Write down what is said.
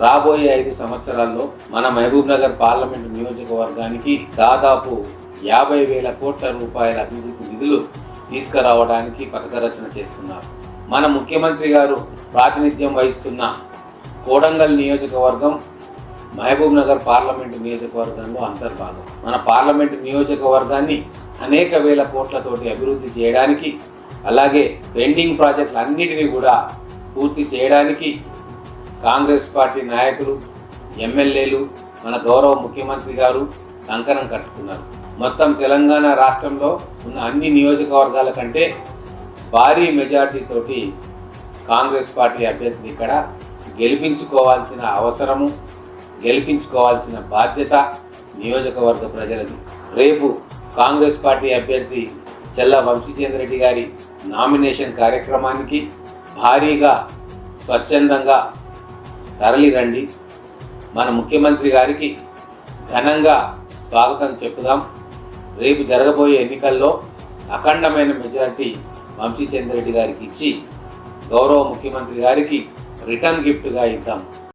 రాబోయే 5 సంవత్సరాల్లో మన మహబూబ్ నగర్ పార్లమెంటు నియోజకవర్గానికి దాదాపు 50,000 కోట్ల రూపాయల అభివృద్ధి నిధులు తీసుకురావడానికి పథక రచన చేస్తున్నారు. మన ముఖ్యమంత్రి గారు ప్రాతినిధ్యం వహిస్తున్న కోడంగల్ నియోజకవర్గం మహబూబ్ నగర్ పార్లమెంటు నియోజకవర్గంలో అంతర్భాగం. మన పార్లమెంటు నియోజకవర్గాన్ని అనేక వేల కోట్లతోటి అభివృద్ధి చేయడానికి, అలాగే పెండింగ్ ప్రాజెక్టులన్నిటినీ కూడా పూర్తి చేయడానికి కాంగ్రెస్ పార్టీ నాయకులు, ఎమ్మెల్యేలు, మన గౌరవ ముఖ్యమంత్రి గారు కంకణం కట్టుకున్నారు. మొత్తం తెలంగాణ రాష్ట్రంలో ఉన్న అన్ని నియోజకవర్గాల కంటే భారీ మెజార్టీతోటి కాంగ్రెస్ పార్టీ అభ్యర్థిని ఇక్కడ గెలిపించుకోవాల్సిన అవసరము, గెలిపించుకోవాల్సిన బాధ్యత నియోజకవర్గ ప్రజలది. రేపు కాంగ్రెస్ పార్టీ అభ్యర్థి చల్లా వంశీచంద్ర రెడ్డి గారి నామినేషన్ కార్యక్రమానికి భారీగా స్వచ్ఛందంగా తరలిరండి. మన ముఖ్యమంత్రి గారికి ఘనంగా స్వాగతం చెప్పుదాం. రేపు జరగబోయే ఎన్నికల్లో అఖండమైన మెజారిటీ వంశీచంద్ర రెడ్డి గారికి ఇచ్చి గౌరవ ముఖ్యమంత్రి గారికి రిటర్న్ గిఫ్ట్గా ఇద్దాం.